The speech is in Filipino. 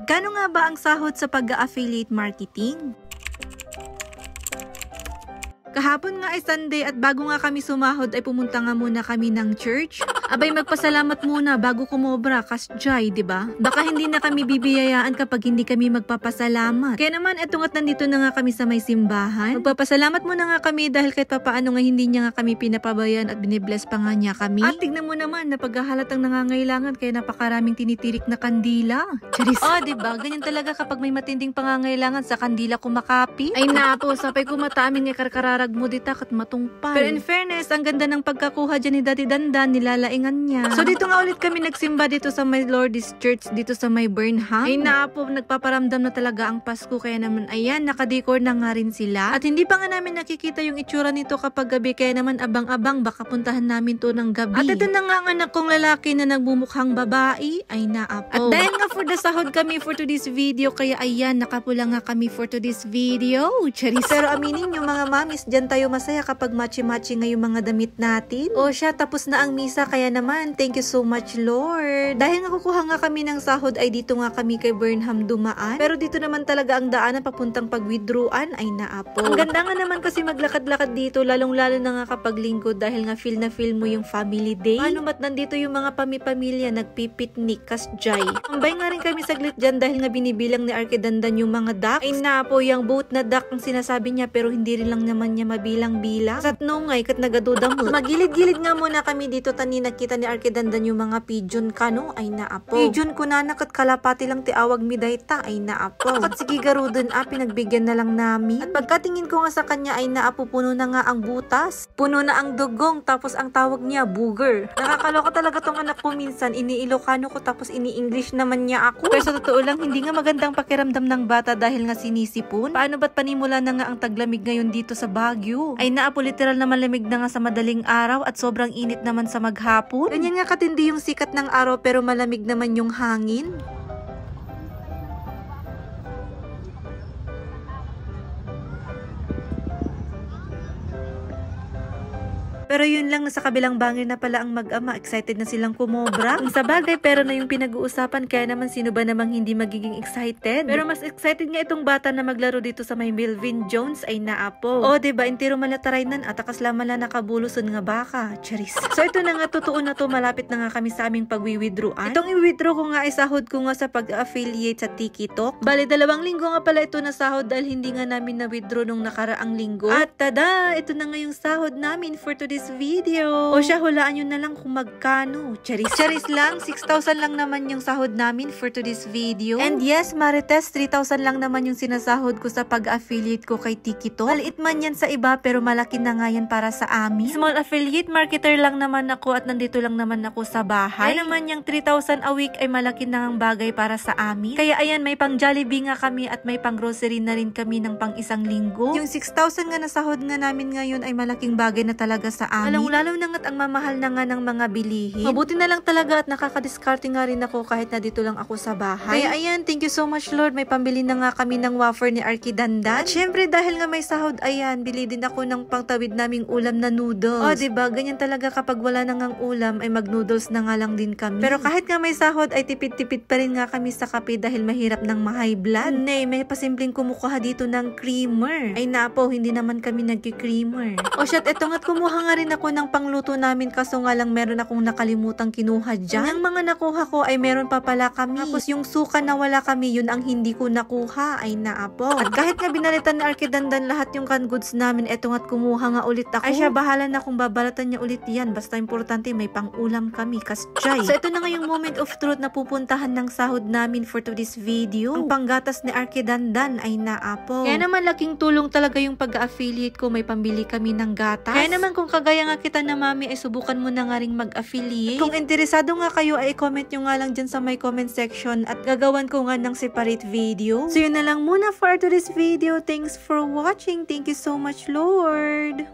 Magkano nga ba ang sahod sa pag-affiliate marketing? Kahapon nga ay Sunday at bago nga kami sumahod ay pumunta nga muna kami ng church. Abay magpasalamat muna bago kumobra, kasjay, diba? Baka hindi na kami bibiyayaan kapag hindi kami magpapasalamat. Kaya naman eto nga't nandito na nga kami sa may simbahan. Magpapasalamat muna nga kami dahil kahit papaano nga hindi niya nga kami pinapabayan at binibless pa nga niya kami. At tignan mo naman na paghahalatang nangangailangan kaya napakaraming tinitirik na kandila. Charis. Oh, diba? Ganyan talaga kapag may matinding pangangailangan sa kandila kumakapi. Ay napo, sapay kumatamin nga karkararag mo dita kat matungpal. Pero in fairness, ang ganda ng pagkakuha dyan ni Daddy Dandan, nilalaingan niya. So dito nga ulit kami nagsimba dito sa may Lourdes Church, dito sa may Burnham. Ay napo, nagpaparamdam na talaga ang Pasko, kaya naman ayan, nakadecor na nga rin sila. At hindi pa nga namin nakikita yung itsura nito kapag gabi, kaya naman abang-abang, baka puntahan namin to ng gabi. At ito na nga ang anak kong lalaki na nagbumukhang babae, ay naapo. At dahil nga for the sahod kami for today's video, kaya ayan, nakapula nga kami for today's video. Charis. Pero aminin nyo mga mamis, dyan tayo masaya kapag matchy-matchy nga yung mga damit natin. O siya, tapos na ang misa, kaya naman, thank you so much Lord. Dahil nga kukuha nga kami ng sahod, ay dito nga kami kay Burnham dumaan. Pero dito naman talaga ang daanan papuntang pag-withdrawan, ay naapo. Ang ganda nga naman kasi maglakad-lakad dito, lalong-lalo na nga kapag linggo, dahil nga feel na feel mo yung family day. Ano mat nandito yung mga pamilya nagpipiknik, kasjay. Ambay nga rin kami saglit dyan dahil nga binibilang ni Arkedandan yung mga ducks. Ay napo, yung boat na duck ang sinasabi niya, pero hindi rin lang naman niya mabilang-bilang. Sat nungay kat nagaduda mo. Magilid-gilid nga muna kami dito, tani nakita ni Arkedandan yung mga pigeon kano, ay naapo. Pigeon ko na nakat kalapati lang ti awag mi dayta, ay naapo. Kat sige garudon pinagbigyan na lang nami. At pagkatingin ko nga sa kanya ay naapo, puno na nga ang butas. Puno na ang dugong, tapos ang tawag niya booger. Nakakaloka talaga tong anak ko minsan, ini-Ilocano ko tapos ini-English naman niya ako. Pero sa totoo lang, hindi nga magandang pakiramdam ng bata dahil nga sinisipon. Paano ba't panimula na nga ang taglamig ngayon dito sa Baguio? Ay naapo, literal na malamig na nga sa madaling araw at sobrang init naman sa maghapon. Ganyan nga katindi yung sikat ng araw pero malamig naman yung hangin. Pero yun lang, nasa kabilang bangin na pala ang mag-ama. Excited na silang kumobra. Ang sabagay, pero na yung pinag-uusapan, kaya naman sino ba namang hindi magiging excited? Pero mas excited nga itong bata na maglaro dito sa may Melvin Jones, ay naapo. O diba, intiro malataray nan at akas lamala nakabuluson nga baka. Charis. So ito na nga, totoo na to, malapit na nga kami sa aming pag-withdrawan. Itong i-withdraw ko nga ay sahod ko nga sa pag-affiliate sa TikTok. Bale, 2 linggo nga pala ito na sahod dahil hindi nga namin na-withdraw nung nakaraang linggo. At tada, ito na nga yung sahod namin for today's video. O siya, hulaan nyo na lang kung magkano. Charis lang, 6,000 lang naman yung sahod namin for today's video. And yes, Marites, 3,000 lang naman yung sinasahod ko sa pag-affiliate ko kay TikTok. Maliit man yan sa iba, pero malaki na nga yan para sa amin. Small affiliate marketer lang naman ako at nandito lang naman ako sa bahay. Kaya naman yung 3,000 a week ay malaki na ang bagay para sa amin. Kaya ayan, may pang Jollibee nga kami at may pang grocery na rin kami ng pang isang linggo. Yung 6,000 nga na sahod nga namin ngayon ay malaking bagay na talaga sa amin. Lalo na nga't ang mamahal na nga ng mga bilihin. Mabuti na lang talaga at nakakadiskarte nga rin ako kahit na dito lang ako sa bahay. Kaya ayan, thank you so much Lord. May pambili na nga kami ng wafer ni Arkedandan. At syempre dahil nga may sahod, ayan, bili din ako ng pangtawid naming ulam na noodles. O diba, ganyan talaga kapag wala na ngang ulam ay mag-noodles na nga lang din kami. Pero kahit nga may sahod ay tipid-tipid pa rin nga kami sa kape dahil mahirap ng ma-high blood. Nay, may pasimpleng kumukuha dito ng creamer. Ay napo, hindi naman kami nagki-creamer. O shit, eto nga't kumuha nga rin ako ng pangluto namin, kaso nga lang meron akong nakalimutang kinuha dyan. Yung mga nakuha ko ay meron pa pala kami. Tapos yung suka na wala kami, yun ang hindi ko nakuha, ay naapo. At kahit nga binalitan ni Arkedandan lahat yung canned goods namin, eto nga't kumuha nga ulit ako. Ay siya, bahala na kung babalatan niya ulit yan. Basta importante may pang-ulam kami, kasjay. So ito na nga yung moment of truth na pupuntahan ng sahod namin for today's video. Ang panggatas ni Arkedandan ay naapo. Kaya naman laking tulong talaga yung pag-affiliate ko, may pambili kami ng gatas. Kaya naman kung kagaya nga kita na mami ay subukan mo na nga ring mag-affiliate. Kung interesado nga kayo ay comment nyo nga lang dyan sa my comment section at gagawan ko nga ng separate video. So yun na lang muna for today's video. Thanks for watching. Thank you so much Lord.